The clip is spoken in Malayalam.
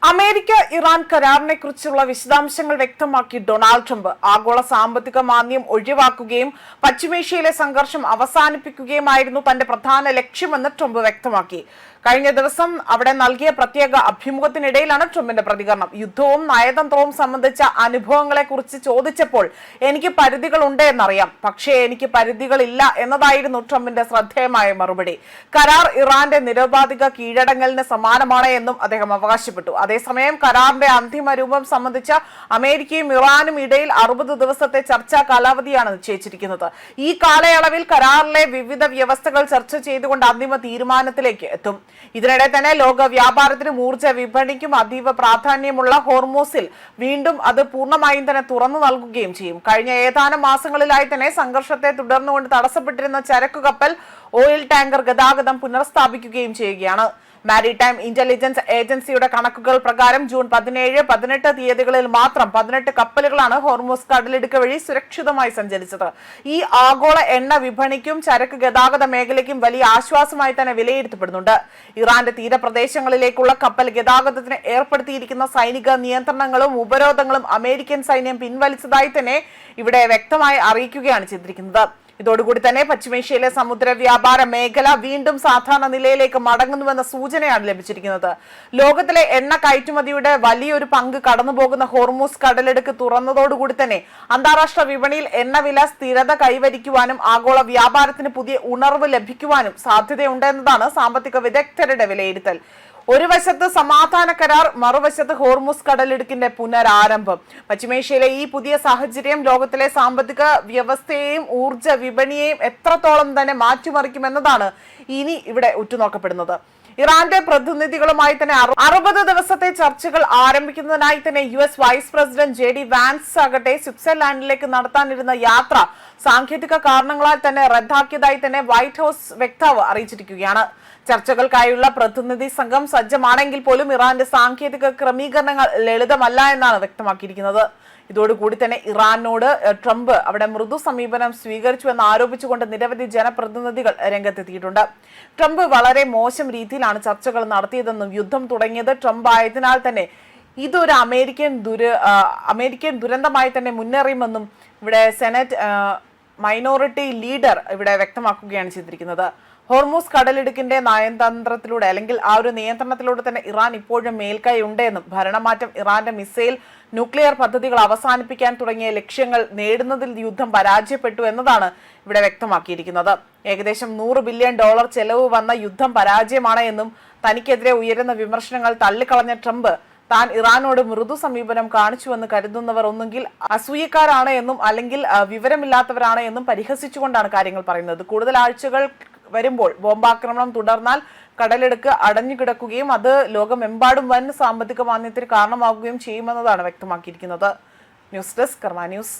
അമേരിക്ക ഇറാൻ കരാറിനെ കുറിച്ചുള്ള വിശദാംശങ്ങൾ വ്യക്തമാക്കി ഡൊണാൾഡ് ട്രംപ് ആഗോള സാമ്പത്തിക മാന്ദ്യം ഒഴിവാക്കുകയും പശ്ചിമേഷ്യയിലെ സംഘർഷം അവസാനിപ്പിക്കുകയുമായിരുന്നു തന്റെ പ്രധാന ലക്ഷ്യമെന്ന് ട്രംപ് വ്യക്തമാക്കി. കഴിഞ്ഞ ദിവസം അവിടെ നൽകിയ പ്രത്യേക അഭിമുഖത്തിനിടയിലാണ് ട്രംപിന്റെ പ്രതികരണം. യുദ്ധവും നയതന്ത്രവും സംബന്ധിച്ച അനുഭവങ്ങളെക്കുറിച്ച് ചോദിച്ചപ്പോൾ എനിക്ക് പരിധികളുണ്ട് എന്നറിയാം, പക്ഷേ എനിക്ക് പരിധികളില്ല എന്നതായിരുന്നു ട്രംപിന്റെ ശ്രദ്ധേയമായ മറുപടി. കരാർ ഇറാന്റെ നിരുപാധിക കീഴടങ്ങലിന് സമാനമാണ് എന്നും അദ്ദേഹം അവകാശപ്പെട്ടു. അതേസമയം കരാറിന്റെ അന്തിമ രൂപം സംബന്ധിച്ച അമേരിക്കയും ഇറാനും ഇടയിൽ 60 ദിവസത്തെ ചർച്ചാ കാലാവധിയാണ് നിശ്ചയിച്ചിരിക്കുന്നത്. ഈ കാലയളവിൽ കരാറിലെ വിവിധ വ്യവസ്ഥകൾ ചർച്ച ചെയ്തുകൊണ്ട് അന്തിമ തീരുമാനത്തിലേക്ക് എത്തും. ഇതിനിടെ തന്നെ ലോക വ്യാപാരത്തിനും ഊർജ്ജ വിപണിക്കും അതീവ പ്രാധാന്യമുള്ള ഹോർമൂസിൽ വീണ്ടും അത് പൂർണ്ണമായും തന്നെ തുറന്നു നൽകുകയും ചെയ്യും. കഴിഞ്ഞ ഏതാനും മാസങ്ങളിലായി തന്നെ സംഘർഷത്തെ തുടർന്നുകൊണ്ട് തടസ്സപ്പെട്ടിരുന്ന ചരക്കു കപ്പൽ ഓയിൽ ടാങ്കർ ഗതാഗതം പുനഃസ്ഥാപിക്കുകയും ചെയ്യുകയാണ്. മാരിടൈം ഇന്റലിജൻസ് ഏജൻസിയുടെ കണക്കുകൾ പ്രകാരം ജൂൺ 17, 18 തീയതികളിൽ മാത്രം 18 കപ്പലുകളാണ് ഹോർമൂസ് കടലിടുക്ക് വഴി സുരക്ഷിതമായി സഞ്ചരിച്ചത്. ഈ ആഗോള എണ്ണ വിപണിക്കും ചരക്ക് ഗതാഗത മേഖലയ്ക്കും വലിയ ആശ്വാസമായി തന്നെ വിലയിരുത്തപ്പെടുന്നുണ്ട്. ഇറാന്റെ തീരപ്രദേശങ്ങളിലേക്കുള്ള കപ്പൽ ഗതാഗതത്തിന് ഏർപ്പെടുത്തിയിരിക്കുന്ന സൈനിക നിയന്ത്രണങ്ങളും ഉപരോധങ്ങളും അമേരിക്കൻ സൈന്യം പിൻവലിച്ചതായി തന്നെ ഇവിടെ വ്യക്തമായി അറിയിക്കുകയാണ് ചെയ്തിരിക്കുന്നത്. ഇതോടുകൂടി തന്നെ പശ്ചിമേഷ്യയിലെ സമുദ്ര വ്യാപാര മേഖല വീണ്ടും സാധാരണ നിലയിലേക്ക് മടങ്ങുന്നുവെന്ന സൂചനയാണ് ലഭിച്ചിരിക്കുന്നത്. ലോകത്തിലെ എണ്ണ കയറ്റുമതിയുടെ വലിയൊരു പങ്ക് കടന്നുപോകുന്ന ഹോർമൂസ് കടലിടുക്ക് തുറന്നതോടുകൂടി തന്നെ അന്താരാഷ്ട്ര വിപണിയിൽ എണ്ണവില സ്ഥിരത കൈവരിക്കുവാനും ആഗോള വ്യാപാരത്തിന് പുതിയ ഉണർവ് ലഭിക്കുവാനും സാധ്യതയുണ്ടെന്നതാണ് സാമ്പത്തിക വിദഗ്ധരുടെ വിലയിരുത്തൽ. ഒരു വശത്ത് സമാധാന കരാർ, മറുവശത്ത് ഹോർമൂസ് കടലിടുക്കിന്റെ പുനരാരംഭം. പശ്ചിമേഷ്യയിലെ ഈ പുതിയ സാഹചര്യം ലോകത്തിലെ സാമ്പത്തിക വ്യവസ്ഥയെയും ഊർജ്ജ വിപണിയെയും എത്രത്തോളം തന്നെ മാറ്റിമറിക്കുമെന്നതാണ് ഇനി ഇവിടെ ഉറ്റുനോക്കപ്പെടുന്നത്. ഇറാന്റെ പ്രതിനിധികളുമായി തന്നെ 60 ദിവസത്തെ ചർച്ചകൾ ആരംഭിക്കുന്നതിനായി തന്നെ US vice president JD Vance ആകട്ടെ സ്വിറ്റ്സർലാൻഡിലേക്ക് നടത്താനിരുന്ന യാത്ര സാങ്കേതിക കാരണങ്ങളാൽ തന്നെ റദ്ദാക്കിയതായി തന്നെ വൈറ്റ് ഹൌസ് വക്താവ് അറിയിച്ചിരിക്കുകയാണ്. ചർച്ചകൾക്കായുള്ള പ്രതിനിധി സംഘം സജ്ജമാണെങ്കിൽ പോലും ഇറാന്റെ സാങ്കേതിക ക്രമീകരണങ്ങൾ ലളിതമല്ല എന്നാണ് വ്യക്തമാക്കിയിരിക്കുന്നത്. ഇതോടുകൂടി തന്നെ ഇറാനോട് ട്രംപ് അവിടെ മൃദു സമീപനം സ്വീകരിച്ചു എന്ന് ആരോപിച്ചുകൊണ്ട് നിരവധി ജനപ്രതിനിധികൾ രംഗത്തെത്തിയിട്ടുണ്ട്. ട്രംപ് വളരെ മോശം രീതിയിലാണ് ചർച്ചകൾ നടത്തിയതെന്നും യുദ്ധം തുടങ്ങിയത് ട്രംപ് ആയതിനാൽ തന്നെ ഇതൊരു അമേരിക്കൻ ദുരന്തമായി തന്നെ മുന്നേറിയുമെന്നും ഇവിടെ സെനറ്റ് മൈനോറിറ്റി ലീഡർ ഇവിടെ വ്യക്തമാക്കുകയാണ് ചെയ്തിരിക്കുന്നത്. ഹോർമൂസ് കടലിടുക്കിന്റെ നയതന്ത്രത്തിലൂടെ അല്ലെങ്കിൽ ആ ഒരു നിയന്ത്രണത്തിലൂടെ തന്നെ ഇറാൻ ഇപ്പോഴും മേൽക്കൈ ഉണ്ടെന്നും ഭരണമാറ്റം ഇറാന്റെ മിസൈൽ ന്യൂക്ലിയർ പദ്ധതികൾ അവസാനിപ്പിക്കാൻ തുടങ്ങിയ ലക്ഷ്യങ്ങൾ നേടുന്നതിൽ യുദ്ധം പരാജയപ്പെട്ടു എന്നതാണ് ഇവിടെ വ്യക്തമാക്കിയിരിക്കുന്നത്. ഏകദേശം $100 ബില്യൺ ചെലവ് വന്ന യുദ്ധം പരാജയമാണ് എന്നും തനിക്കെതിരെ ഉയരുന്ന വിമർശനങ്ങൾ തള്ളിക്കളഞ്ഞ ട്രംപ് താൻ ഇറാനോട് മൃദു സമീപനം കാണിച്ചുവെന്ന് കരുതുന്നവർ ഒന്നുകിൽ അസൂയക്കാരാണ് എന്നും അല്ലെങ്കിൽ വിവരമില്ലാത്തവരാണ് എന്നും പരിഹസിച്ചുകൊണ്ടാണ് കാര്യങ്ങൾ പറയുന്നത്. കൂടുതൽ ആഴ്ചകൾ വരുമ്പോൾ ബോംബാക്രമണം തുടർന്നാൽ കടലിടുക്ക് അടഞ്ഞുകിടക്കുകയും അത് ലോകമെമ്പാടും വൻ സാമ്പത്തിക മാന്ദ്യത്തിന് കാരണമാകുകയും ചെയ്യുമെന്നതാണ് വ്യക്തമാക്കിയിരിക്കുന്നത്. ന്യൂസ് ഡെസ്ക് കർമ്മ ന്യൂസ്.